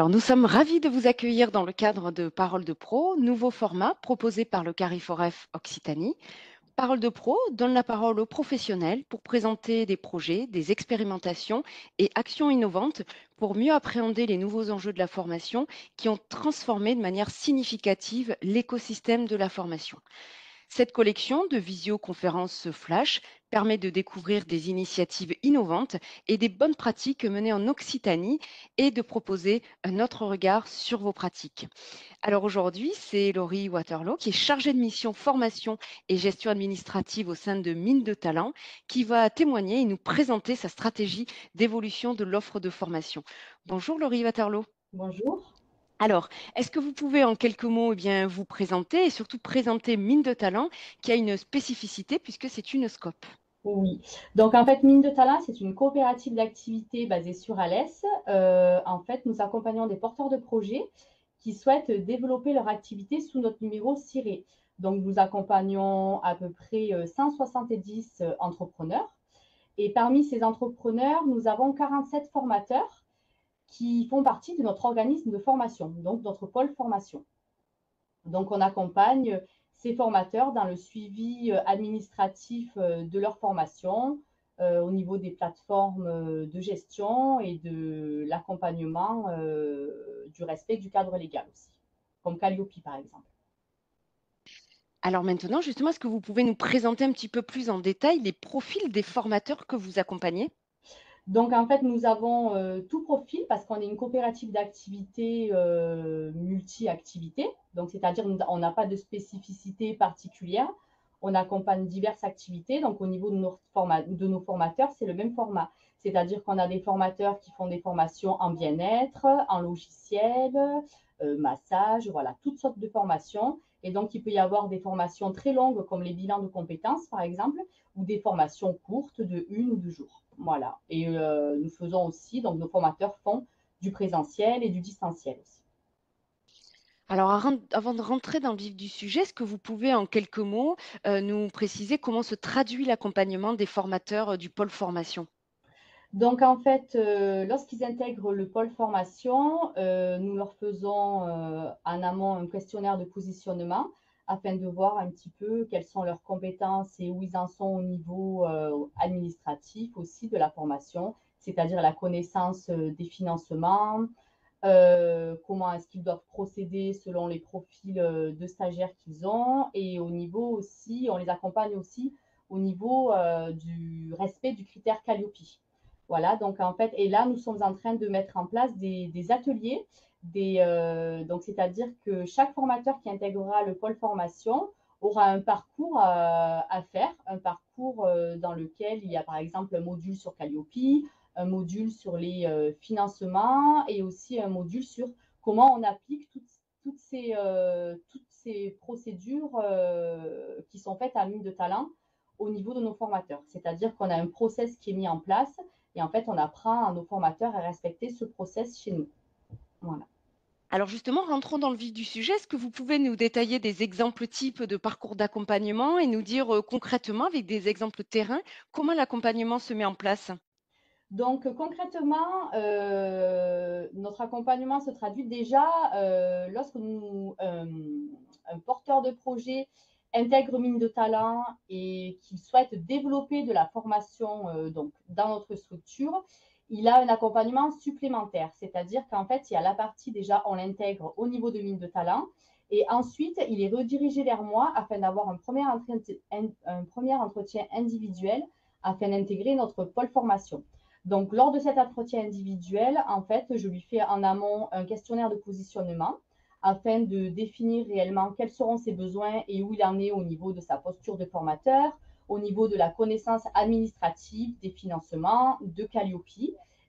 Alors, nous sommes ravis de vous accueillir dans le cadre de Parole de Pro, nouveau format proposé par le Cariforef Occitanie. Parole de Pro donne la parole aux professionnels pour présenter des projets, des expérimentations et actions innovantes pour mieux appréhender les nouveaux enjeux de la formation qui ont transformé de manière significative l'écosystème de la formation. Cette collection de visioconférences flash permet de découvrir des initiatives innovantes et des bonnes pratiques menées en Occitanie et de proposer un autre regard sur vos pratiques. Alors aujourd'hui, c'est Laurie Waterloo qui est chargée de mission formation et gestion administrative au sein de Mine de Talent qui va témoigner et nous présenter sa stratégie d'évolution de l'offre de formation. Bonjour Laurie Waterloo. Bonjour. Alors, est-ce que vous pouvez en quelques mots vous présenter et surtout présenter Mine de Talent qui a une spécificité puisque c'est une scope. Oui. Donc, en fait, Mine de Talent, c'est une coopérative d'activité basée sur Alès. En fait, nous accompagnons des porteurs de projets qui souhaitent développer leur activité sous notre numéro ciré. Donc, nous accompagnons à peu près 170 entrepreneurs. Et parmi ces entrepreneurs, nous avons 47 formateurs qui font partie de notre organisme de formation, donc notre pôle formation. Donc, on accompagne ces formateurs dans le suivi administratif de leur formation, au niveau des plateformes de gestion et de l'accompagnement du respect du cadre légal aussi, comme Calliope par exemple. Alors maintenant, justement, est-ce que vous pouvez nous présenter un petit peu plus en détail les profils des formateurs que vous accompagnez? Donc, en fait, nous avons tout profil parce qu'on est une coopérative d'activité multi-activités. Donc, c'est-à-dire on n'a pas de spécificité particulière. On accompagne diverses activités. Donc, au niveau de nos formateurs, c'est le même format. C'est-à-dire qu'on a des formateurs qui font des formations en bien-être, en logiciel, massage, voilà, toutes sortes de formations. Et donc, il peut y avoir des formations très longues comme les bilans de compétences, par exemple, ou des formations courtes de 1 ou 2 jours. Voilà. Et nous faisons aussi, donc nos formateurs font du présentiel et du distanciel aussi. Alors, avant de rentrer dans le vif du sujet, est-ce que vous pouvez en quelques mots nous préciser comment se traduit l'accompagnement des formateurs du pôle formation? Donc, en fait, lorsqu'ils intègrent le pôle formation, nous leur faisons en amont un questionnaire de positionnement afin de voir un petit peu quelles sont leurs compétences et où ils en sont au niveau administratif aussi de la formation, c'est-à-dire la connaissance des financements, comment est-ce qu'ils doivent procéder selon les profils de stagiaires qu'ils ont et au niveau aussi, on les accompagne aussi au niveau du respect du critère Calliope. Voilà, donc en fait, et là, nous sommes en train de mettre en place des ateliers, donc c'est-à-dire que chaque formateur qui intégrera le pôle formation aura un parcours à faire, un parcours dans lequel il y a par exemple un module sur Calliope, un module sur les financements et aussi un module sur comment on applique toutes ces procédures qui sont faites à Mine de Talent au niveau de nos formateurs. C'est-à-dire qu'on a un process qui est mis en place et en fait, on apprend à nos formateurs à respecter ce process chez nous. Voilà. Alors justement, rentrons dans le vif du sujet. Est-ce que vous pouvez nous détailler des exemples types de parcours d'accompagnement et nous dire concrètement, avec des exemples terrain, comment l'accompagnement se met en place? Donc concrètement, notre accompagnement se traduit déjà lorsque un porteur de projet intègre Mine de Talent et qu'il souhaite développer de la formation donc, dans notre structure, il a un accompagnement supplémentaire. C'est-à-dire qu'en fait, il y a la partie déjà, on l'intègre au niveau de Mine de Talent et ensuite, il est redirigé vers moi afin d'avoir un premier entretien individuel afin d'intégrer notre pôle formation. Donc, lors de cet entretien individuel, en fait, je lui fais en amont un questionnaire de positionnement afin de définir réellement quels seront ses besoins et où il en est au niveau de sa posture de formateur, au niveau de la connaissance administrative, des financements, de Calliope.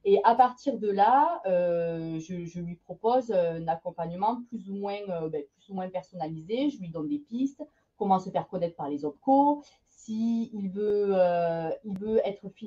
Et à partir de là, je lui propose un accompagnement plus ou moins personnalisé. Je lui donne des pistes, comment se faire connaître par les OPCO, si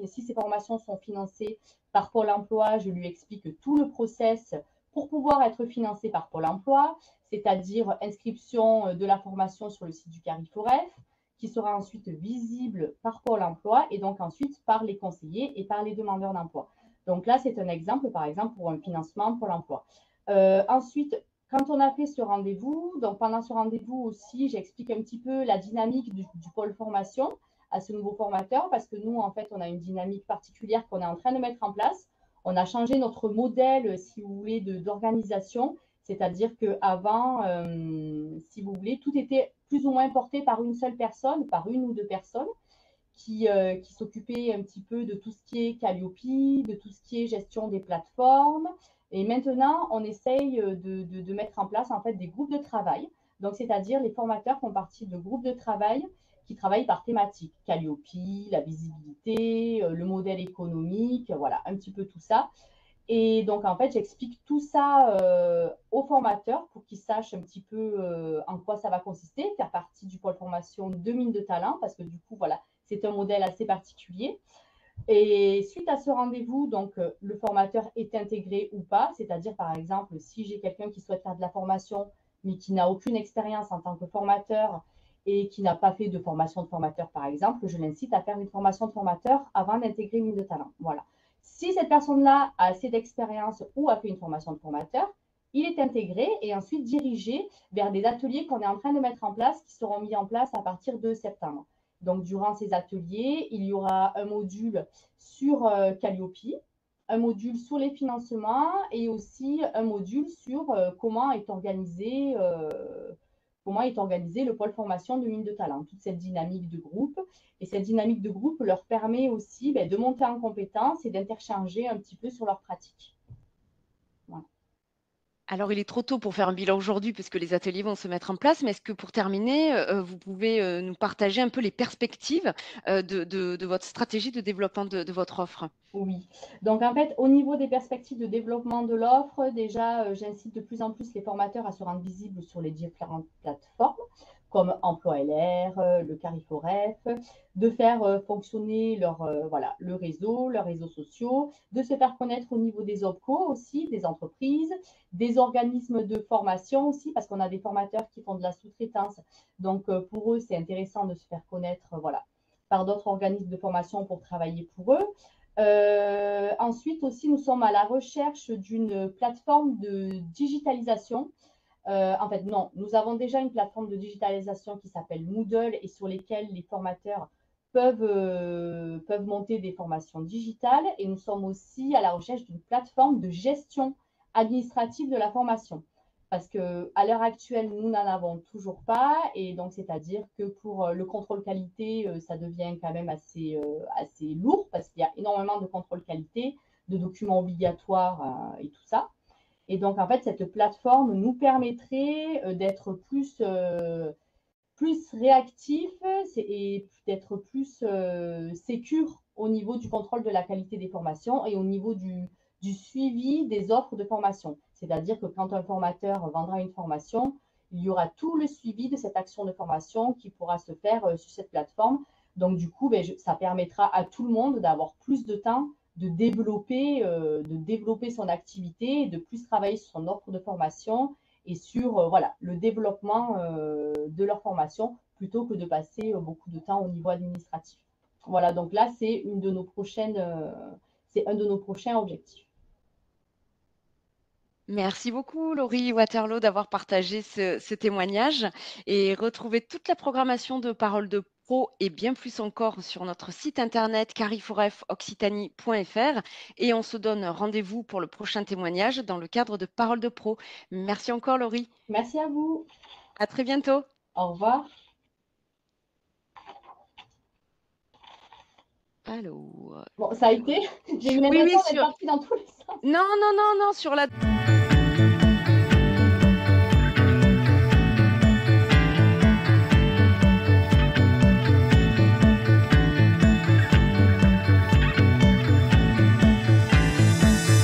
si ces formations sont financées par Pôle emploi, je lui explique tout le process pour pouvoir être financé par Pôle emploi, c'est-à-dire inscription de la formation sur le site du Cariforef, qui sera ensuite visible par Pôle emploi et donc ensuite par les conseillers et par les demandeurs d'emploi. Donc là, c'est un exemple, par exemple, pour un financement Pôle emploi. Ensuite, quand on a fait ce rendez-vous, donc pendant ce rendez-vous aussi, j'explique un petit peu la dynamique du pôle formation à ce nouveau formateur, parce que nous, en fait, on a une dynamique particulière qu'on est en train de mettre en place. On a changé notre modèle, si vous voulez, d'organisation, c'est-à-dire qu'avant, si vous voulez, tout était plus ou moins porté par une seule personne, par une ou deux personnes qui s'occupait un petit peu de tout ce qui est Calliope, de tout ce qui est gestion des plateformes. Et maintenant, on essaye de mettre en place en fait des groupes de travail. Donc, c'est-à-dire les formateurs font partie de groupes de travail qui travaillent par thématique. Calliope, la visibilité, le modèle économique, voilà, un petit peu tout ça. Et donc, en fait, j'explique tout ça aux formateurs pour qu'ils sachent un petit peu en quoi ça va consister, faire partie du pôle formation de mine de talent, parce que du coup, voilà, c'est un modèle assez particulier. Et suite à ce rendez-vous, donc le formateur est intégré ou pas, c'est-à-dire par exemple, si j'ai quelqu'un qui souhaite faire de la formation, mais qui n'a aucune expérience en tant que formateur et qui n'a pas fait de formation de formateur, par exemple, je l'incite à faire une formation de formateur avant d'intégrer mine de talent. Voilà. Si cette personne-là a assez d'expérience ou a fait une formation de formateur, il est intégré et ensuite dirigé vers des ateliers qu'on est en train de mettre en place, qui seront mis en place à partir de septembre. Donc, durant ces ateliers, il y aura un module sur Calliope, un module sur les financements et aussi un module sur comment est organisé le pôle formation de mine de talent, toute cette dynamique de groupe. Et cette dynamique de groupe leur permet aussi de monter en compétences et d'interchanger un petit peu sur leurs pratiques. Voilà. Alors, il est trop tôt pour faire un bilan aujourd'hui puisque les ateliers vont se mettre en place, mais est-ce que pour terminer, vous pouvez nous partager un peu les perspectives de votre stratégie de développement de votre offre? Oui. Donc, en fait, au niveau des perspectives de développement de l'offre, déjà, j'incite de plus en plus les formateurs à se rendre visibles sur les différentes plateformes, comme Emploi LR, le Cariforef, de faire fonctionner voilà, leurs réseaux sociaux, de se faire connaître au niveau des OPCO aussi, des entreprises, des organismes de formation aussi, parce qu'on a des formateurs qui font de la sous-traitance. Donc, pour eux, c'est intéressant de se faire connaître, voilà, par d'autres organismes de formation pour travailler pour eux. Ensuite aussi, nous sommes à la recherche d'une plateforme de digitalisation. En fait, non, nous avons déjà une plateforme de digitalisation qui s'appelle Moodle et sur lesquelles les formateurs peuvent monter des formations digitales. Et nous sommes aussi à la recherche d'une plateforme de gestion administrative de la formation. Parce qu'à l'heure actuelle, nous n'en avons toujours pas. Et donc, c'est-à-dire que pour le contrôle qualité, ça devient quand même assez lourd parce qu'il y a énormément de contrôle qualité, de documents obligatoires et tout ça. Et donc, en fait, cette plateforme nous permettrait d'être plus réactif et d'être plus sécure au niveau du contrôle de la qualité des formations et au niveau du suivi des offres de formation. C'est-à-dire que quand un formateur vendra une formation, il y aura tout le suivi de cette action de formation qui pourra se faire sur cette plateforme. Donc, du coup, ça permettra à tout le monde d'avoir plus de temps de développer son activité et de plus travailler sur son offre de formation et sur voilà, le développement de leur formation plutôt que de passer beaucoup de temps au niveau administratif. Voilà, donc là, c'est un de nos prochains objectifs. Merci beaucoup, Laurie Waterloo, d'avoir partagé ce témoignage et retrouver toute la programmation de Parole de Pro et bien plus encore sur notre site internet cariforefoccitanie.fr et on se donne rendez-vous pour le prochain témoignage dans le cadre de Parole de Pro. Merci encore, Laurie. Merci à vous. À très bientôt. Au revoir. Alors, Bon, ça a été. J'ai eu oui, l'impression oui, d'être partie dans tous les sens. non, non, non, non, sur la